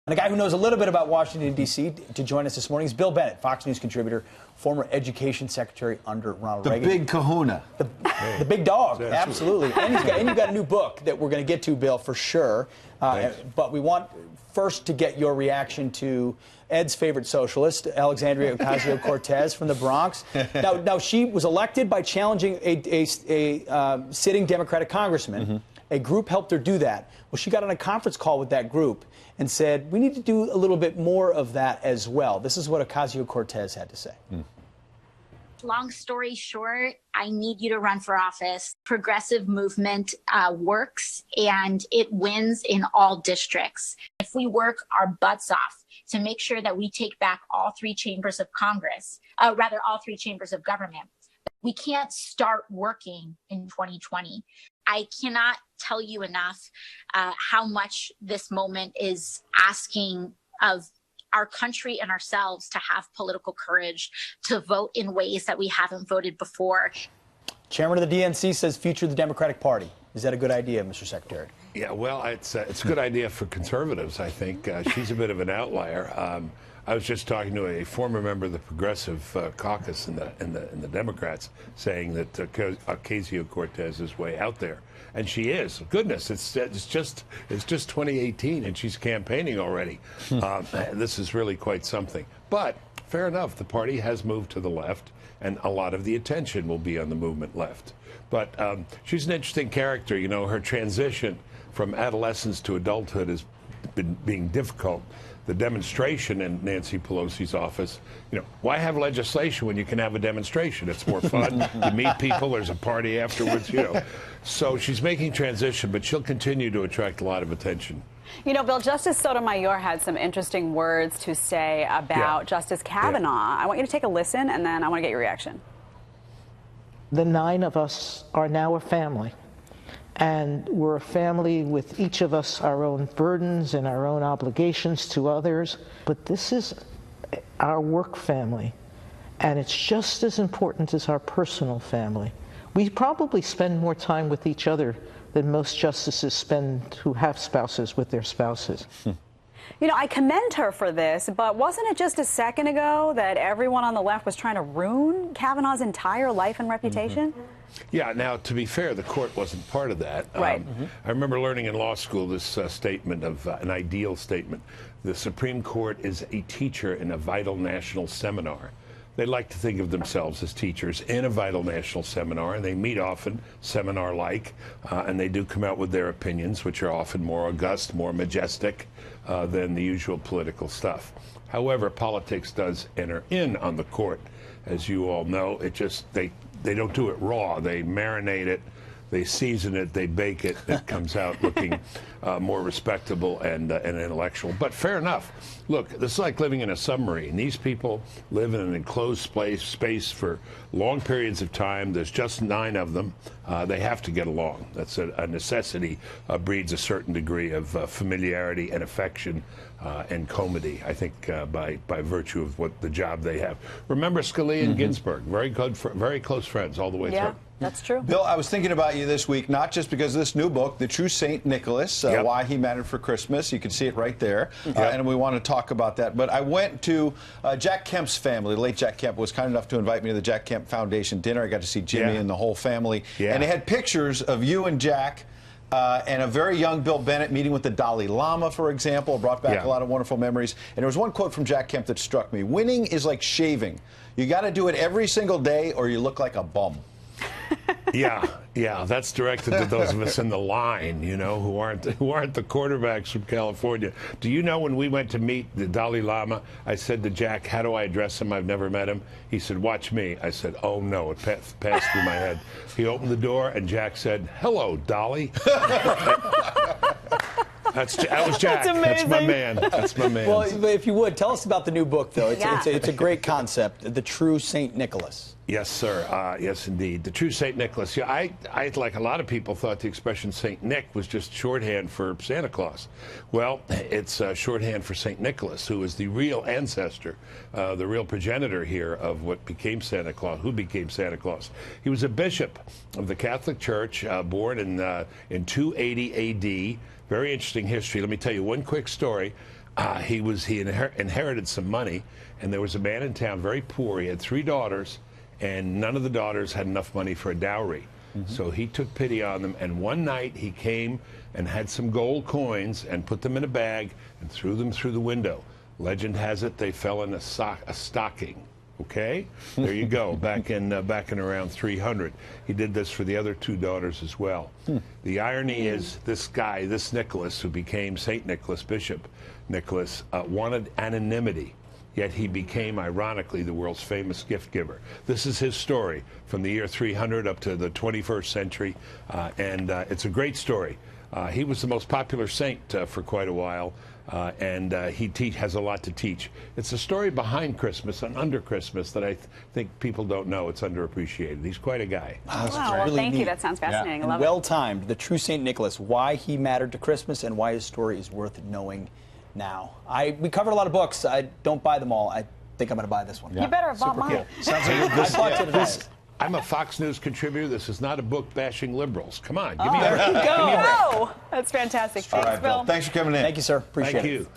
And a guy who knows a little bit about Washington, D.C. to join us this morning is Bill Bennett, Fox News contributor, former education secretary under Ronald Reagan. The big kahuna. The big dog, absolutely. And you've got a new book that we're going to get to, Bill, for sure. But we want first to get your reaction to Ed's favorite socialist, Alexandria Ocasio Cortez from the Bronx. Now, she was elected by challenging a sitting Democratic congressman. A group helped her do that. Well, she got on a conference call with that group and said, we need to do a little bit more of that as well. This is what Ocasio Cortez had to say. Long story short, I need you to run for office. Progressive movement works, and it wins in all districts. If we work our butts off to make sure that we take back all three chambers of Congress, all three chambers of government, we can't start working in 2020. I cannot tell you enough how much this moment is asking of our country and ourselves to have political courage to vote in ways that we haven't voted before. Chairman of the DNC says future of the Democratic Party. Is that a good idea, Mr. Secretary? Yeah, well, it's a good idea for conservatives, I think. She's a bit of an outlier. I was just talking to a former member of the Progressive Caucus in the Democrats, saying that Ocasio Cortez is way out there, and she is. Goodness, it's just 2018, and she's campaigning already. This is really quite something. But fair enough, the party has moved to the left, and a lot of the attention will be on the movement left. But she's an interesting character. You know, her transition from adolescence to adulthood has been being difficult. The demonstration in Nancy Pelosi's office, you know, why have legislation when you can have a demonstration? It's more fun. You meet people, there's a party afterwards, you know. So she's making transition, but she'll continue to attract a lot of attention. You know, Bill, Justice Sotomayor had some interesting words to say about Justice Kavanaugh. I want you to take a listen, and then I want to get your reaction. The 9 of us are now a family. And we're a family with each of us our own burdens and our own obligations to others. But this is our work family. And it's just as important as our personal family. We probably spend more time with each other than most justices spend who have spouses with their spouses. You know, I commend her for this, but wasn't it just a second ago that everyone on the left was trying to ruin Kavanaugh's entire life and reputation? Yeah, now, to be fair, the court wasn't part of that. Right. I remember learning in law school this statement of an ideal statement. The Supreme Court is a teacher in a vital national seminar. They like to think of themselves as teachers in a vital national seminar, and they meet often, seminar-like, and they do come out with their opinions, which are often more august, more majestic than the usual political stuff. However, politics does enter in on the court. As you all know, they don't do it raw. They marinate it, they season it, they bake it. It comes out looking more respectable and intellectual. But fair enough. Look, this is like living in a submarine. These people live in an enclosed space for long periods of time. There's just 9 of them. They have to get along. That's a necessity. Breeds a certain degree of familiarity and affection and comity, I think, by virtue of what the job they have. Remember Scalia and Ginsburg, very close friends all the way through. That's true. Bill, I was thinking about you this week, not just because of this new book, The True St. Nicholas, Why He Mattered for Christmas. You can see it right there. And we want to talk about that. But I went to Jack Kemp's family. The late Jack Kemp was kind enough to invite me to the Jack Kemp Foundation dinner. I got to see Jimmy and the whole family. And they had pictures of you and Jack and a very young Bill Bennett meeting with the Dalai Lama, for example. Brought back a lot of wonderful memories. And there was one quote from Jack Kemp that struck me. Winning is like shaving. You got to do it every single day or you look like a bum. Yeah, that's directed to those of us in the line, you know, who aren't the quarterbacks from California. Do you know when we went to meet the Dalai Lama, I said to Jack, how do I address him? I've never met him. He said, watch me. I said, oh no, it passed through my head. He opened the door and Jack said, hello, Dolly. That was Jack. That's amazing. That's my man. That's my man. Well, if you would, tell us about the new book, though. It's a great concept, The True St. Nicholas. Yes, sir. Yes, indeed. The True St. Nicholas. Yeah, I, like a lot of people, thought the expression St. Nick was just shorthand for Santa Claus. Well, it's shorthand for St. Nicholas, who is the real ancestor, the real progenitor here of what became Santa Claus, who became Santa Claus. He was a bishop of the Catholic Church, born in 280 A.D., Very interesting history. Let me tell you one quick story. He inherited some money, and there was a man in town, very poor. He had 3 daughters, and none of the daughters had enough money for a dowry. So he took pity on them, and one night he came and had some gold coins and put them in a bag and threw them through the window. Legend has it they fell in a stocking. Okay, there you go. Back in around 300, he did this for the other 2 daughters as well. The irony is, this guy, this Nicholas, who became Saint Nicholas, Bishop Nicholas, wanted anonymity. Yet he became, ironically, the world's famous gift giver. This is his story from the year 300 up to the 21st century, and it's a great story. He was the most popular saint for quite a while, and he has a lot to teach. It's a story behind Christmas and under Christmas that I think people don't know. It's underappreciated. He's quite a guy. Wow, well, thank you. That sounds fascinating. I love it. Well-timed. The true Saint Nicholas, why he mattered to Christmas and why his story is worth knowing now. We covered a lot of books. I don't buy them all. I think I'm going to buy this one. You better have bought mine. Cool. Sounds like I bought it tonight. I'm a Fox News contributor. This is not a book bashing liberals. Come on, give Oh, me a break. there you go. That's fantastic. Thanks, All right, Bill. Thanks for coming in. Thank you, sir. Appreciate it. Thank you.